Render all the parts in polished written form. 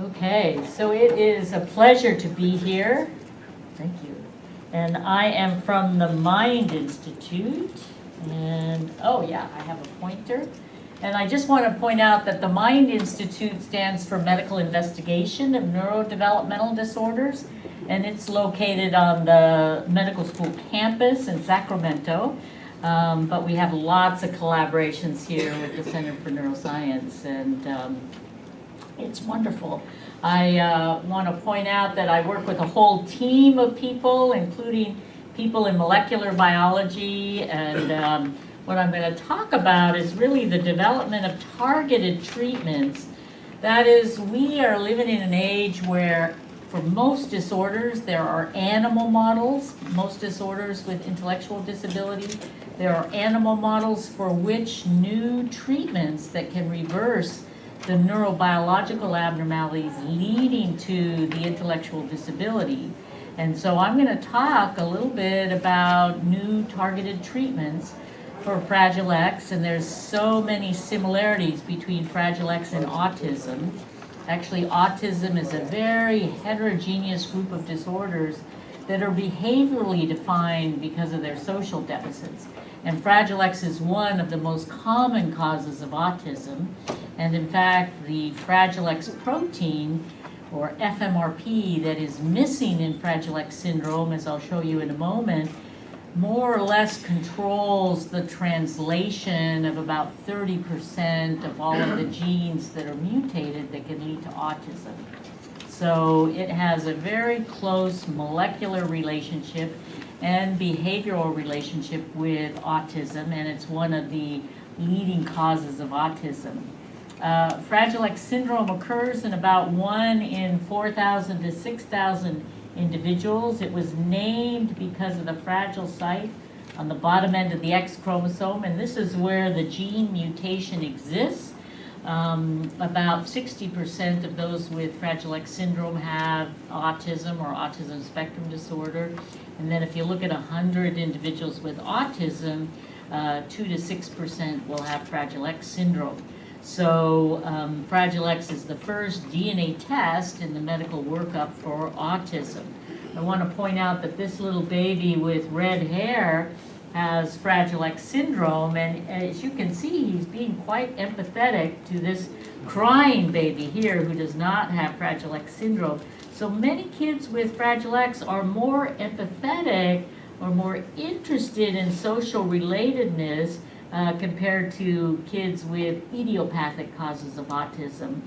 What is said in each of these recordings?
Okay, so it is a pleasure to be here. Thank you. And I am from the Mind Institute. And, oh yeah, I have a pointer. And I just want to point out that the Mind Institute stands for Medical Investigation of Neurodevelopmental Disorders. And it's located on the medical school campus in Sacramento. But we have lots of collaborations here with the Center for Neuroscience. And it's wonderful. I want to point out that I work with a whole team of people, including people in molecular biology, and what I'm going to talk about is really the development of targeted treatments. That is, we are living in an age where for most disorders there are animal models, most disorders with intellectual disability, there are animal models for which new treatments that can reverse the neurobiological abnormalities leading to the intellectual disability. And so I'm going to talk a little bit about new targeted treatments for Fragile X, and there's so many similarities between Fragile X and autism. Actually, autism is a very heterogeneous group of disorders that are behaviorally defined because of their social deficits. And Fragile X is one of the most common causes of autism. And in fact, the Fragile X protein, or FMRP, that is missing in Fragile X syndrome, as I'll show you in a moment, more or less controls the translation of about 30% of all of the genes that are mutated that can lead to autism. So it has a very close molecular relationship and behavioral relationship with autism, and it's one of the leading causes of autism. Fragile X syndrome occurs in about 1 in 4,000 to 6,000 individuals. It was named because of the fragile site on the bottom end of the X chromosome, and this is where the gene mutation exists. About 60% of those with Fragile X syndrome have autism or autism spectrum disorder. And then if you look at 100 individuals with autism, 2 to 6% will have Fragile X syndrome. So Fragile X is the first DNA test in the medical workup for autism. I want to point out that this little baby with red hair has Fragile X syndrome, and as you can see, he's being quite empathetic to this crying baby here who does not have Fragile X syndrome. So many kids with Fragile X are more empathetic or more interested in social relatedness compared to kids with idiopathic causes of autism.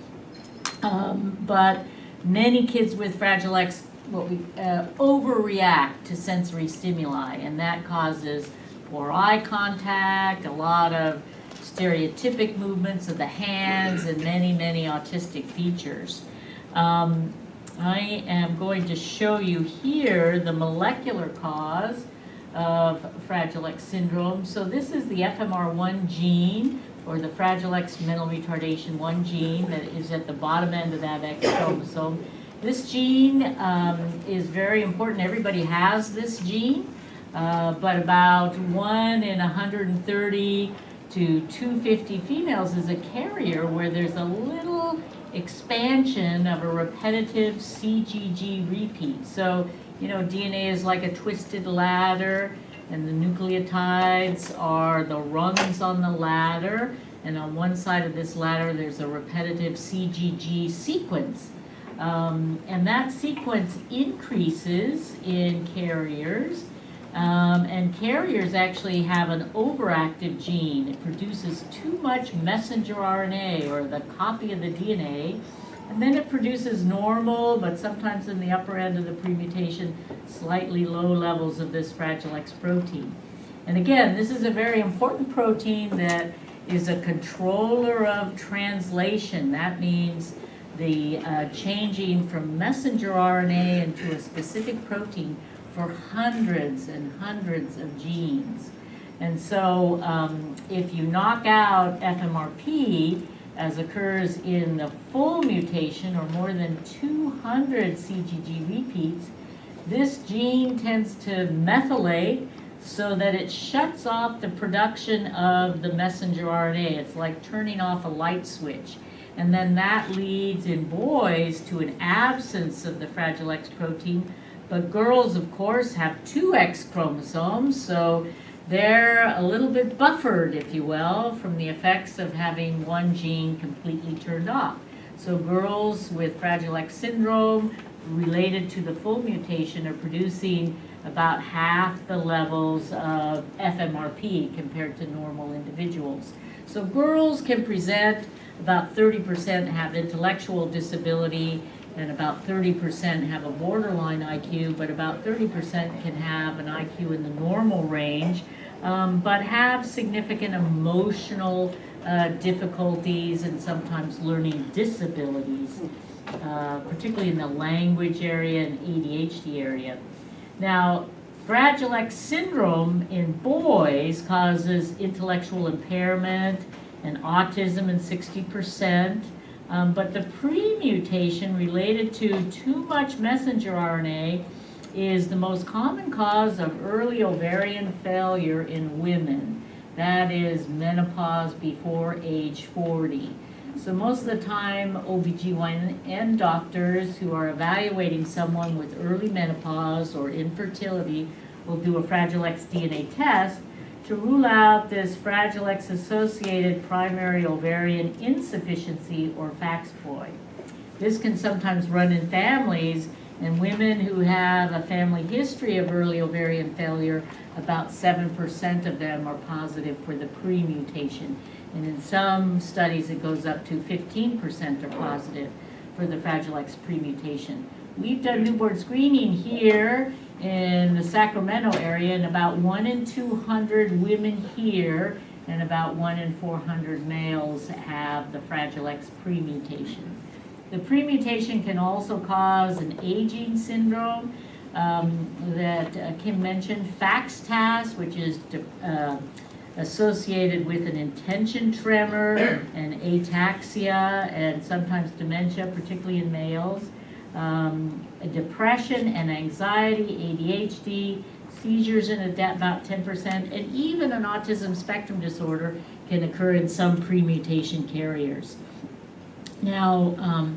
But many kids with Fragile X overreact to sensory stimuli, and that causes poor eye contact, a lot of stereotypic movements of the hands, and many, many autistic features. I am going to show you here the molecular cause of Fragile X syndrome. So this is the FMR1 gene, or the Fragile X mental retardation 1 gene that is at the bottom end of that X chromosome. This gene is very important. Everybody has this gene, but about 1 in 130 to 250 females is a carrier where there's a little expansion of a repetitive CGG repeat. So, you know, DNA is like a twisted ladder, and the nucleotides are the rungs on the ladder, and on one side of this ladder there's a repetitive CGG sequence. And that sequence increases in carriers, and carriers actually have an overactive gene. It produces too much messenger RNA, or the copy of the DNA, and then it produces normal, but sometimes in the upper end of the premutation, slightly low levels of this Fragile X protein. And again, this is a very important protein that is a controller of translation. That means the changing from messenger RNA into a specific protein for hundreds and hundreds of genes. And so if you knock out FMRP, as occurs in the full mutation, or more than 200 CGG repeats, this gene tends to methylate so that it shuts off the production of the messenger RNA. It's like turning off a light switch. and then that leads in boys to an absence of the Fragile X protein. But girls, of course, have 2 X chromosomes, so they're a little bit buffered, if you will, from the effects of having one gene completely turned off. So girls with Fragile X syndrome related to the full mutation are producing about half the levels of FMRP compared to normal individuals. So girls can present, about 30% have intellectual disability, and about 30% have a borderline IQ, but about 30% can have an IQ in the normal range, but have significant emotional difficulties and sometimes learning disabilities, particularly in the language area and ADHD area. Now, Fragile X syndrome in boys causes intellectual impairment and autism in 60%, but the pre-mutation related to too much messenger RNA is the most common cause of early ovarian failure in women. That is menopause before age 40. So most of the time, OBGYN doctors who are evaluating someone with early menopause or infertility will do a Fragile X DNA test to rule out this Fragile X associated primary ovarian insufficiency or FXTAS. This can sometimes run in families, and women who have a family history of early ovarian failure, about 7% of them are positive for the pre-mutation. And in some studies, it goes up to 15% are positive for the Fragile X pre-mutation. We've done newborn screening here in the Sacramento area, and about 1 in 200 women here and about 1 in 400 males have the Fragile X pre-mutation. The pre-mutation can also cause an aging syndrome that Kim mentioned, FXTAS, which is associated with an intention tremor and ataxia and sometimes dementia, particularly in males, depression and anxiety, ADHD, seizures in about 10%, and even an autism spectrum disorder can occur in some pre-mutation carriers. Now,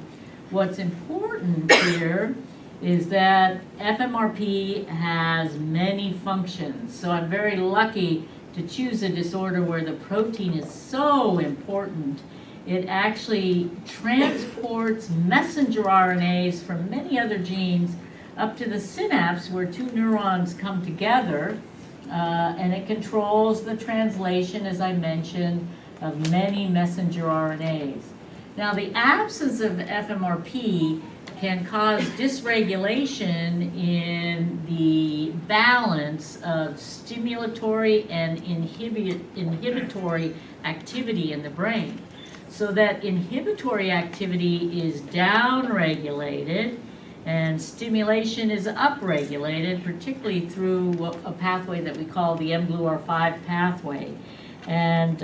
what's important here is that FMRP has many functions. So I'm very lucky to choose a disorder where the protein is so important. It actually transports messenger RNAs from many other genes up to the synapse where 2 neurons come together, and it controls the translation, as I mentioned, of many messenger RNAs. Now, the absence of FMRP can cause dysregulation in the balance of stimulatory and inhibitory activity in the brain. So that inhibitory activity is downregulated and stimulation is upregulated, particularly through a pathway that we call the mGluR5 pathway. And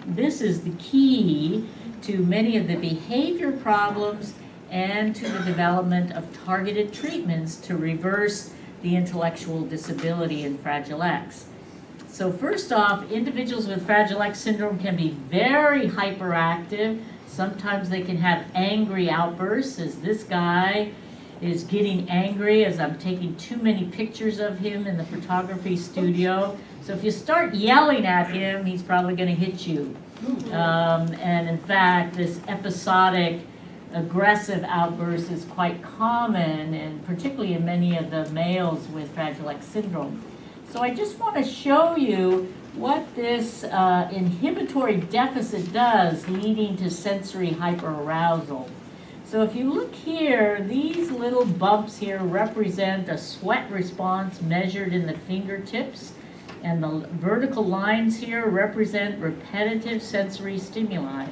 this is the key to many of the behavior problems and to the development of targeted treatments to reverse the intellectual disability in Fragile X. So first off, individuals with Fragile X syndrome can be very hyperactive. Sometimes they can have angry outbursts, as this guy is getting angry as I'm taking too many pictures of him in the photography studio. So if you start yelling at him, he's probably going to hit you. And in fact, this episodic aggressive outburst is quite common, and particularly in many of the males with Fragile X syndrome. So I just want to show you what this inhibitory deficit does, leading to sensory hyperarousal. So if you look here, these little bumps here represent a sweat response measured in the fingertips, and the vertical lines here represent repetitive sensory stimuli.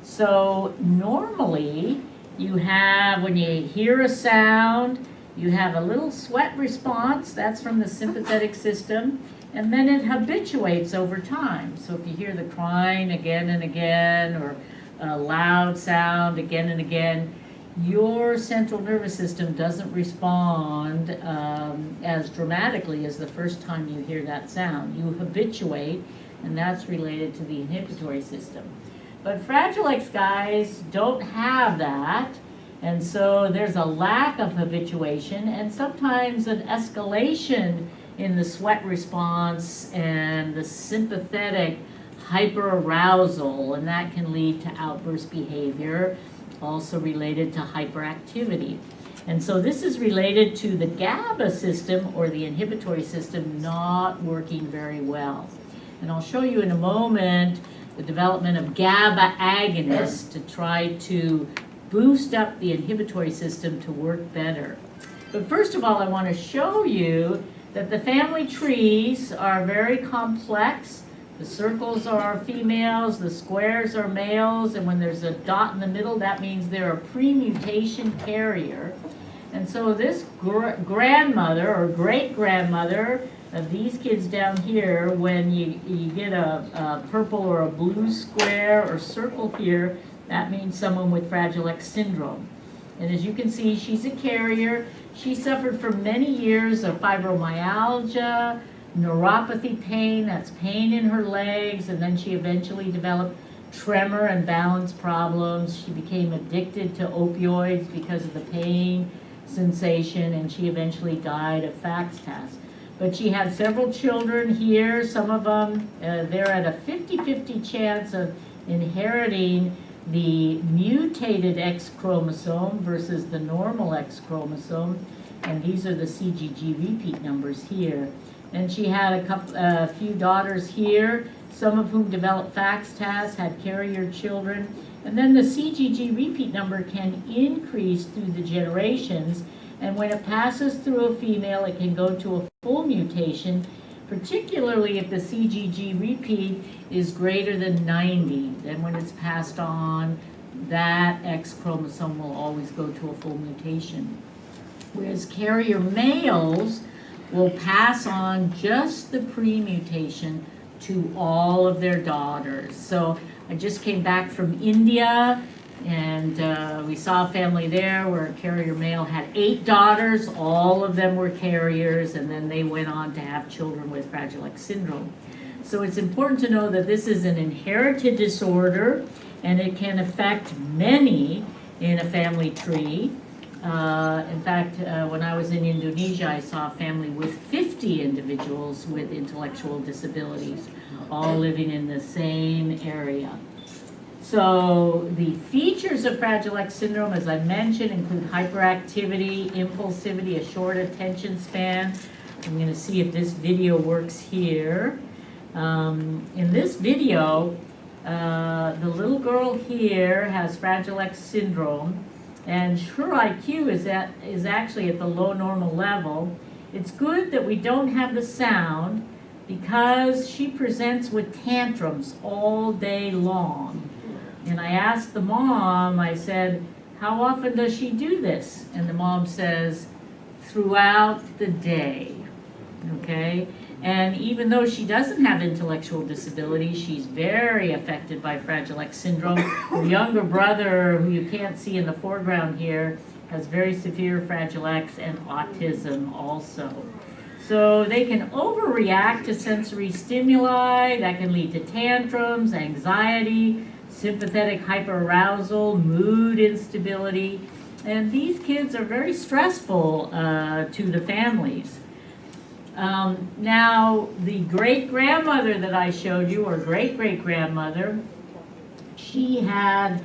So normally you have, when you hear a sound, you have a little sweat response, that's from the sympathetic system, and then it habituates over time. So if you hear the crying again and again, or a loud sound again and again, your central nervous system doesn't respond as dramatically as the first time you hear that sound. You habituate, and that's related to the inhibitory system. But Fragile X guys don't have that, and so there's a lack of habituation and sometimes an escalation in the sweat response and the sympathetic hyperarousal, and that can lead to outburst behavior, also related to hyperactivity. And so this is related to the GABA system, or the inhibitory system, not working very well. And I'll show you in a moment the development of GABA agonists to try to boost up the inhibitory system to work better. But first of all, I want to show you that the family trees are very complex. The circles are females, the squares are males, and when there's a dot in the middle, that means they're a pre-mutation carrier. And so this grandmother or great-grandmother of these kids down here, when you get a purple or a blue square or circle here, that means someone with Fragile X syndrome. And as you can see, she's a carrier. She suffered for many years of fibromyalgia, neuropathy pain, that's pain in her legs, and then she eventually developed tremor and balance problems. She became addicted to opioids because of the pain sensation, and she eventually died of FXTAS. But she had several children here. Some of them, they're at a 50-50 chance of inheriting the mutated X chromosome versus the normal X chromosome, and these are the CGG repeat numbers here. And she had a few daughters here, some of whom developed FXTAS, had carrier children. And then the CGG repeat number can increase through the generations, and when it passes through a female, it can go to a full mutation, particularly if the CGG repeat is greater than 90. Then when it's passed on, that X chromosome will always go to a full mutation. Whereas carrier males will pass on just the pre-mutation to all of their daughters. So I just came back from India, and we saw a family there where a carrier male had 8 daughters. All of them were carriers, and then they went on to have children with Fragile X syndrome. So it's important to know that this is an inherited disorder, and it can affect many in a family tree. In fact, when I was in Indonesia, I saw a family with 50 individuals with intellectual disabilities, all living in the same area. So the features of Fragile X syndrome, as I mentioned, include hyperactivity, impulsivity, a short attention span. I'm going to see if this video works here. In this video, the little girl here has Fragile X syndrome, and her IQ is actually at the low normal level. It's good that we don't have the sound because she presents with tantrums all day long. And I asked the mom, I said, how often does she do this? And the mom says, throughout the day, okay? And even though she doesn't have intellectual disability, she's very affected by Fragile X syndrome. Her younger brother, who you can't see in the foreground here, has very severe Fragile X and autism also. So they can overreact to sensory stimuli. That can lead to tantrums, anxiety, sympathetic hyperarousal, mood instability. And these kids are very stressful to the families. Now, the great-grandmother that I showed you, or great-great-grandmother, she had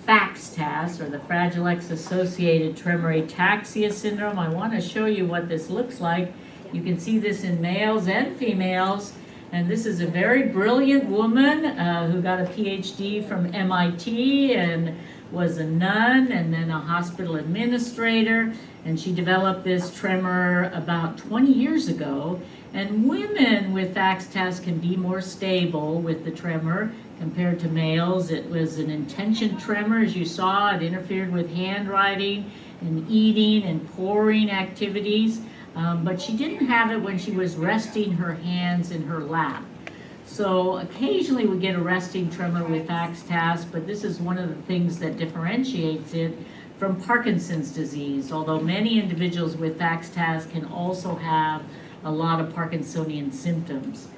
FXTAS, or the Fragile X-associated tremor ataxia syndrome. I want to show you what this looks like. You can see this in males and females. And this is a very brilliant woman who got a PhD from MIT and was a nun and then a hospital administrator. And she developed this tremor about 20 years ago. And women with FXTAS can be more stable with the tremor compared to males. It was an intention tremor, as you saw. It interfered with handwriting and eating and pouring activities. But she didn't have it when she was resting her hands in her lap. So occasionally we get a resting tremor with FXTAS, but this is one of the things that differentiates it from Parkinson's disease, although many individuals with FXTAS can also have a lot of Parkinsonian symptoms.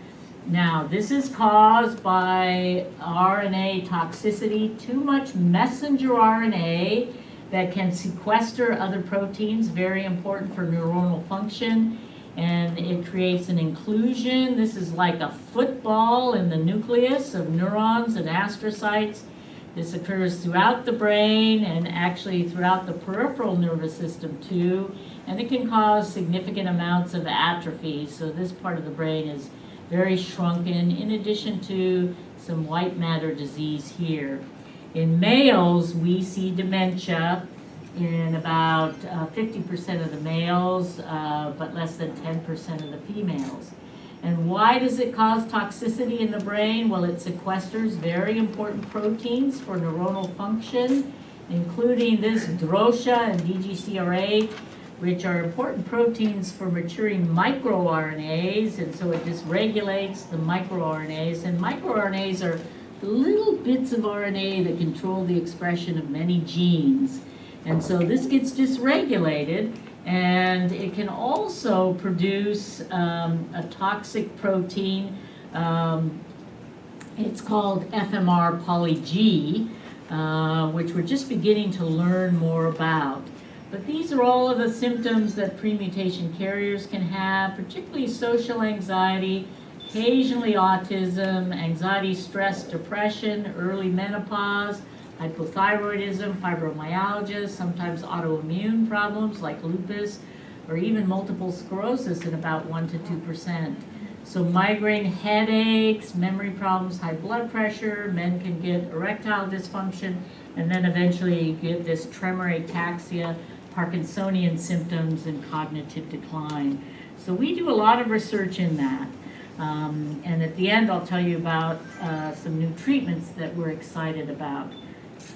Now, this is caused by RNA toxicity, too much messenger RNA that can sequester other proteins, very important for neuronal function, and it creates an inclusion. This is like a football in the nucleus of neurons and astrocytes. This occurs throughout the brain and actually throughout the peripheral nervous system too, and it can cause significant amounts of atrophy. So this part of the brain is very shrunken, in addition to some white matter disease here. In males, we see dementia in about 50% of the males, but less than 10% of the females. And why does it cause toxicity in the brain? Well, it sequesters very important proteins for neuronal function, including this DROSHA and DGCR8, which are important proteins for maturing microRNAs, and so it dysregulates the microRNAs. And microRNAs are little bits of RNA that control the expression of many genes. And so this gets dysregulated, and it can also produce a toxic protein. It's called FMR poly G, which we're just beginning to learn more about. But these are all of the symptoms that premutation carriers can have, particularly social anxiety, occasionally autism, anxiety, stress, depression, early menopause, hypothyroidism, fibromyalgia, sometimes autoimmune problems like lupus, or even multiple sclerosis in about 1 to 2%. So migraine headaches, memory problems, high blood pressure, men can get erectile dysfunction, and then eventually you get this tremor, ataxia, Parkinsonian symptoms, and cognitive decline. So we do a lot of research in that. And at the end, I'll tell you about some new treatments that we're excited about.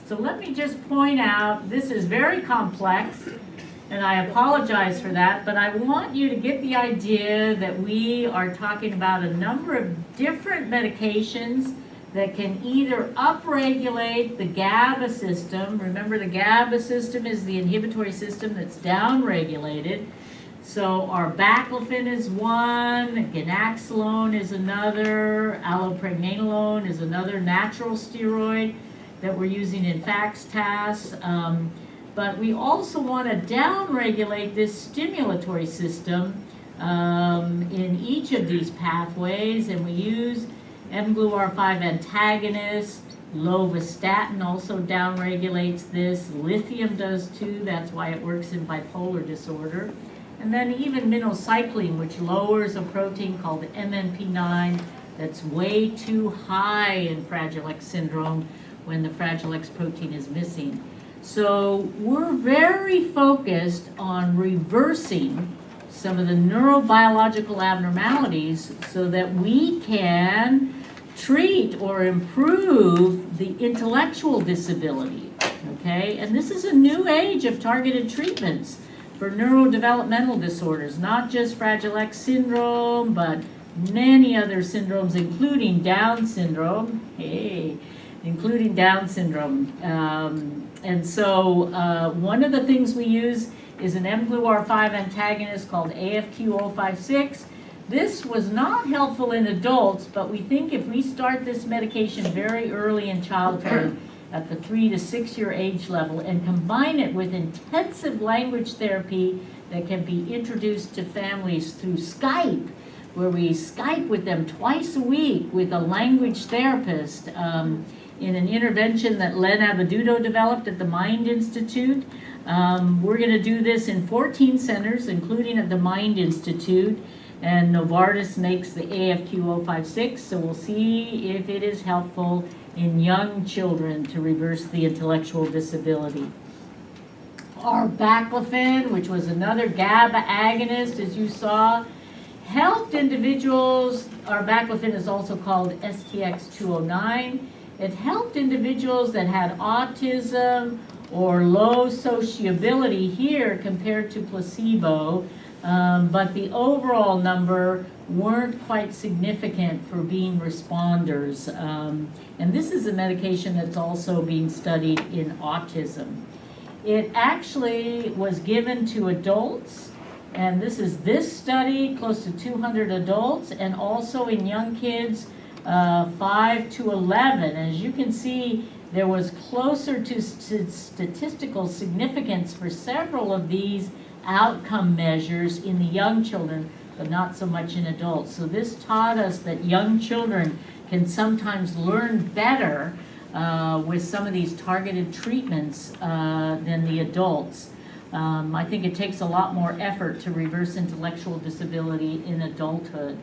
So let me just point out, this is very complex, and I apologize for that, but I want you to get the idea that we are talking about a number of different medications that can either upregulate the GABA system. Remember, the GABA system is the inhibitory system that's downregulated. So our baclofen is one, ganaxolone is another, allopregnanolone is another natural steroid that we're using in FXTAS. But we also want to downregulate this stimulatory system in each of these pathways, and we use mGluR5 antagonist. Lovastatin also downregulates this. Lithium does too, that's why it works in bipolar disorder. And then even minocycline, which lowers a protein called MNP9 that's way too high in Fragile X syndrome when the Fragile X protein is missing. So we're very focused on reversing some of the neurobiological abnormalities so that we can treat or improve the intellectual disability, okay? And this is a new age of targeted treatments for neurodevelopmental disorders, not just Fragile X syndrome, but many other syndromes, including Down syndrome. Including Down syndrome. And so one of the things we use is an mGluR5 antagonist called AFQ-056. This was not helpful in adults, but we think if we start this medication very early in childhood, at the 3 to 6 year age level, and combine it with intensive language therapy that can be introduced to families through Skype, where we Skype with them twice a week with a language therapist in an intervention that Len Abadudo developed at the Mind Institute. We're going to do this in 14 centers, including at the Mind Institute, and Novartis makes the AFQ-056, so we'll see if it is helpful in young children to reverse the intellectual disability. Our baclofen, which was another GABA agonist, as you saw, helped individuals. Our baclofen is also called STX-209. It helped individuals that had autism or low sociability here compared to placebo, but the overall number weren't quite significant for being responders. And this is a medication that's also being studied in autism. It actually was given to adults And this study, close to 200 adults, and also in young kids, 5 to 11. As you can see, there was closer to statistical significance for several of these outcome measures in the young children, but not so much in adults. So this taught us that young children can sometimes learn better with some of these targeted treatments than the adults. I think it takes a lot more effort to reverse intellectual disability in adulthood.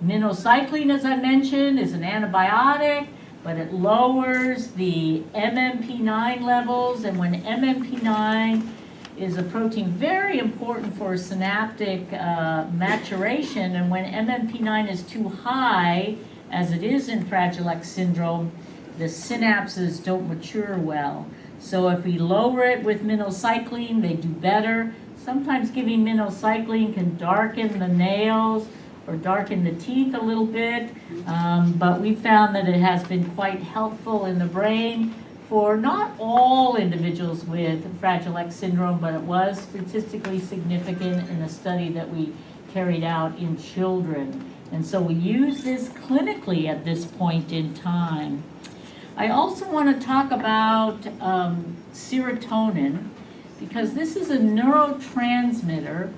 Minocycline, as I mentioned, is an antibiotic, but it lowers the MMP9 levels, and when MMP9 is a protein very important for synaptic maturation, and when MMP9 is too high, as it is in Fragile X syndrome, the synapses don't mature well. So if we lower it with minocycline, they do better. Sometimes giving minocycline can darken the nails or darken the teeth a little bit, but we found that it has been quite helpful in the brain for not all individuals with Fragile X syndrome, but it was statistically significant in a study that we carried out in children. And so we use this clinically at this point in time. I also want to talk about serotonin, because this is a neurotransmitter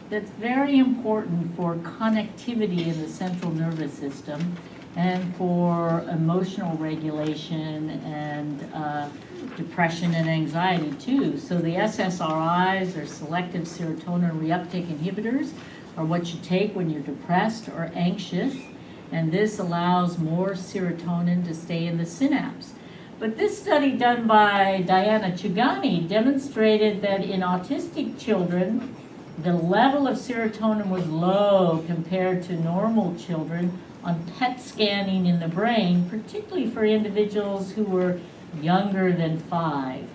that's very important for connectivity in the central nervous system and for emotional regulation and depression and anxiety too. So the SSRIs, or selective serotonin reuptake inhibitors, are what you take when you're depressed or anxious, and this allows more serotonin to stay in the synapse. But this study done by Diana Chugani demonstrated that in autistic children, the level of serotonin was low compared to normal children on PET scanning in the brain, particularly for individuals who were younger than 5.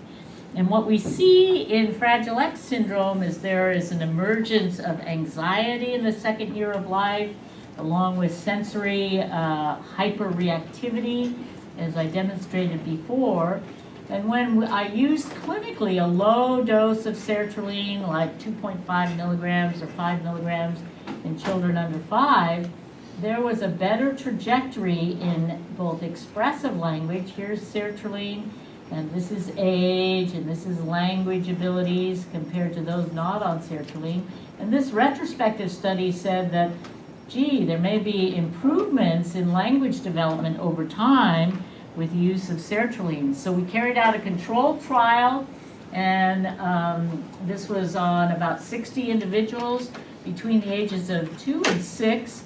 And what we see in Fragile X syndrome is there is an emergence of anxiety in the second year of life, along with sensory hyperreactivity, as I demonstrated before. And when I used clinically a low dose of sertraline, like 2.5 milligrams or 5 milligrams in children under 5, there was a better trajectory in both expressive language. Here's sertraline, and this is age, and this is language abilities compared to those not on sertraline. And this retrospective study said that, gee, there may be improvements in language development over time with use of sertraline. So we carried out a controlled trial, and this was on about 60 individuals between the ages of 2 and 6,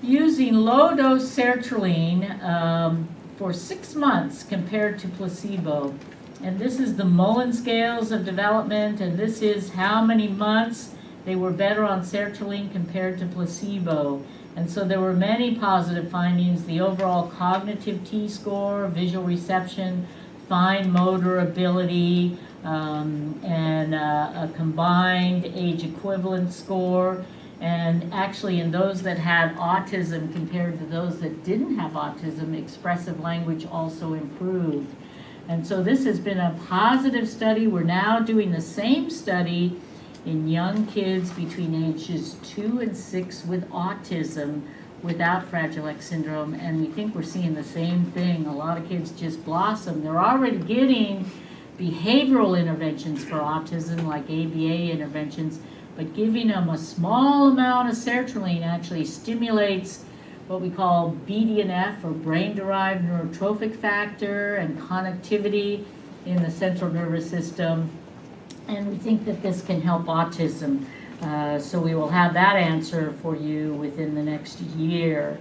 using low-dose sertraline for 6 months compared to placebo. And this is the Mullen scales of development, and this is how many months they were better on sertraline compared to placebo. And so there were many positive findings: the overall cognitive T-score, visual reception, fine motor ability, and a combined age equivalent score. And actually in those that had autism compared to those that didn't have autism, expressive language also improved. And so this has been a positive study. We're now doing the same study in young kids between ages 2 and 6 with autism without Fragile X syndrome, and we think we're seeing the same thing. A lot of kids just blossom. They're already getting behavioral interventions for autism, like ABA interventions, but giving them a small amount of sertraline actually stimulates what we call BDNF, or brain-derived neurotrophic factor, and connectivity in the central nervous system. And we think that this can help autism. So we will have that answer for you within the next year.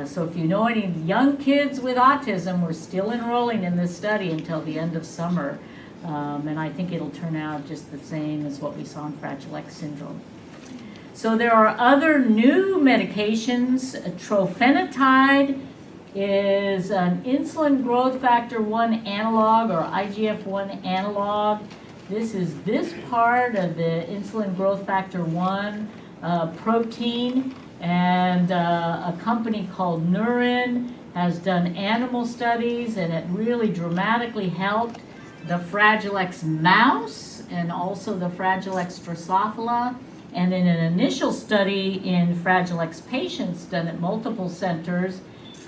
So if you know any young kids with autism, we're still enrolling in this study until the end of summer. And I think it'll turn out just the same as what we saw in Fragile X syndrome. So there are other new medications. Trofinetide is an insulin growth factor 1 analog, or IGF-1 analog. This is this part of the insulin growth factor 1 protein, and a company called Neurin has done animal studies, and it really dramatically helped the Fragile X mouse and also the Fragile X Drosophila And in an initial study in Fragile X patients done at multiple centers,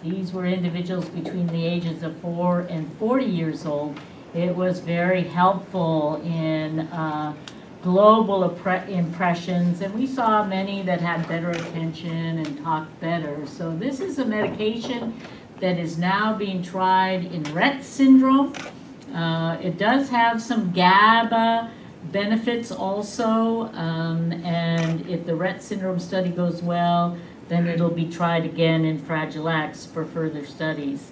these were individuals between the ages of 4 and 40 years old. It was very helpful in global impressions, and we saw many that had better attention and talked better. So this is a medication that is now being tried in Rett syndrome. It does have some GABA benefits also, and if the Rett syndrome study goes well, then it'll be tried again in Fragile X for further studies.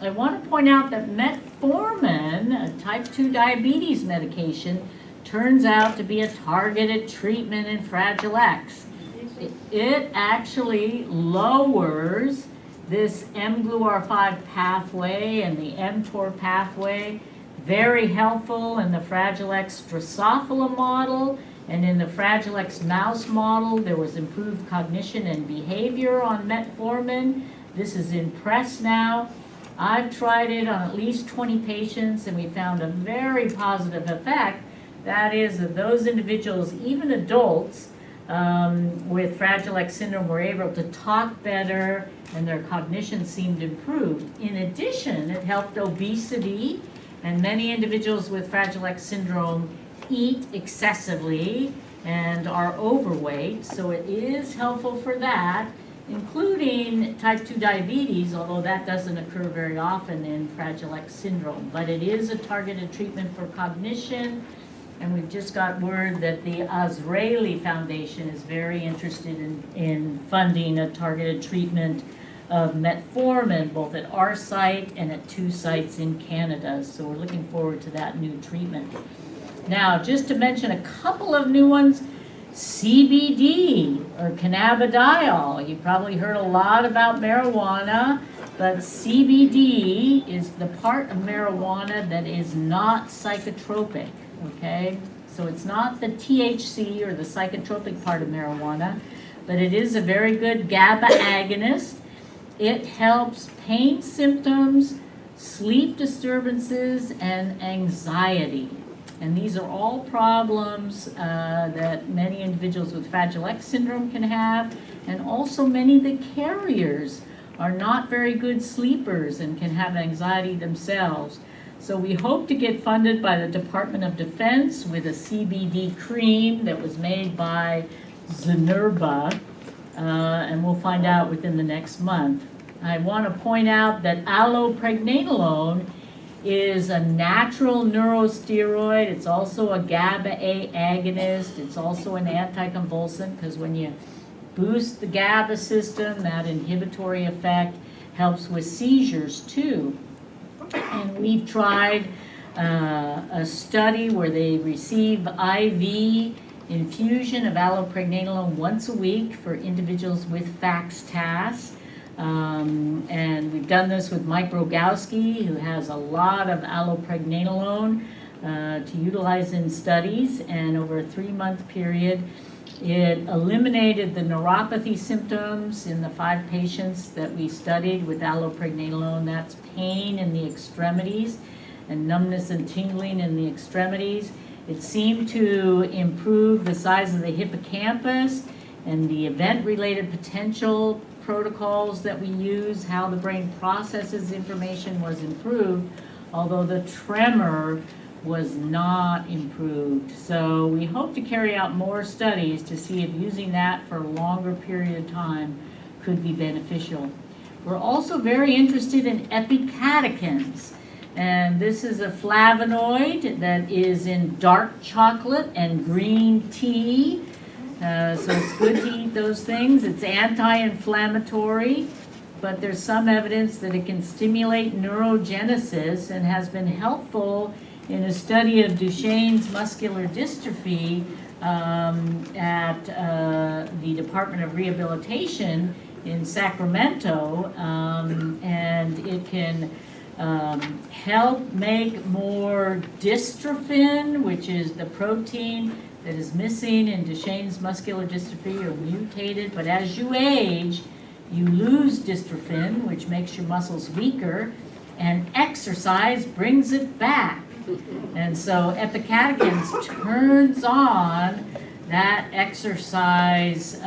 I want to point out that metformin, a type 2 diabetes medication, turns out to be a targeted treatment in Fragile X. It actually lowers this mGluR5 pathway and the mTOR pathway, very helpful in the Fragile X Drosophila model, and in the Fragile X mouse model, there was improved cognition and behavior on metformin. This is in press now. I've tried it on at least 20 patients, and we found a very positive effect. That is that those individuals, even adults with Fragile X syndrome, were able to talk better and their cognition seemed improved. In addition, it helped obesity, and many individuals with Fragile X syndrome eat excessively and are overweight, so it is helpful for that, including type 2 diabetes, although that doesn't occur very often in Fragile X syndrome. But it is a targeted treatment for cognition, and we've just got word that the Azraeli Foundation is very interested in funding a targeted treatment of metformin, both at our site and at 2 sites in Canada. So we're looking forward to that new treatment. Now, just to mention a couple of new ones, CBD, or cannabidiol. You probably heard a lot about marijuana, but CBD is the part of marijuana that is not psychotropic, okay? So it's not the THC or the psychotropic part of marijuana, but it is a very good GABA agonist. It helps pain symptoms, sleep disturbances, and anxiety. And these are all problems that many individuals with Fragile X syndrome can have, and also many of the carriers are not very good sleepers and can have anxiety themselves. So we hope to get funded by the Department of Defense with a CBD cream that was made by Zenerba, and we'll find out within the next month. I want to point out that allopregnanolone is a natural neurosteroid. It's also a GABA-A agonist. It's also an anticonvulsant, because when you boost the GABA system, that inhibitory effect helps with seizures too. And we've tried a study where they receive IV infusion of allopregnanolone once a week for individuals with FXTAS. And we've done this with Mike Rogowski, who has a lot of allopregnanolone to utilize in studies, and over a 3-month period, it eliminated the neuropathy symptoms in the 5 patients that we studied with allopregnanolone. That's pain in the extremities and numbness and tingling in the extremities. It seemed to improve the size of the hippocampus, and the event-related potential protocols that we use, how the brain processes information, was improved, although the tremor was not improved. So we hope to carry out more studies to see if using that for a longer period of time could be beneficial. We're also very interested in epicatechins, and this is a flavonoid that is in dark chocolate and green tea. So it's good to eat those things. It's anti-inflammatory, but there's some evidence that it can stimulate neurogenesis and has been helpful in a study of Duchenne's muscular dystrophy at the Department of Rehabilitation in Sacramento, and it can help make more dystrophin, which is the protein that is missing in Duchenne's muscular dystrophy or mutated. But as you age, you lose dystrophin, which makes your muscles weaker, and exercise brings it back. And so epicatechins turns on that exercise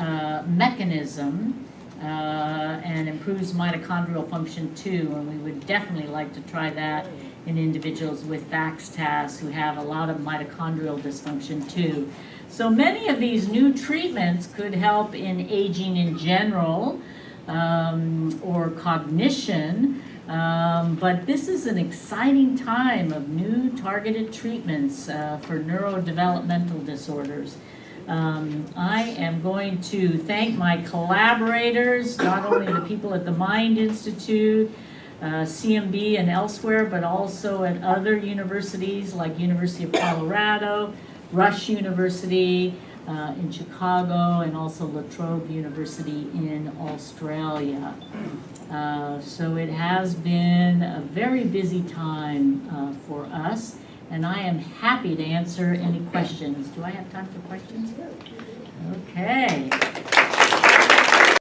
mechanism and improves mitochondrial function too, and we would definitely like to try that in individuals with FXTAS who have a lot of mitochondrial dysfunction too. So many of these new treatments could help in aging in general or cognition, but this is an exciting time of new targeted treatments for neurodevelopmental disorders. I am going to thank my collaborators, not only the people at the Mind Institute, CMB and elsewhere, but also at other universities like University of Colorado, Rush University in Chicago, and also La Trobe University in Australia. So it has been a very busy time for us, and I am happy to answer any questions. Do I have time for questions? Okay.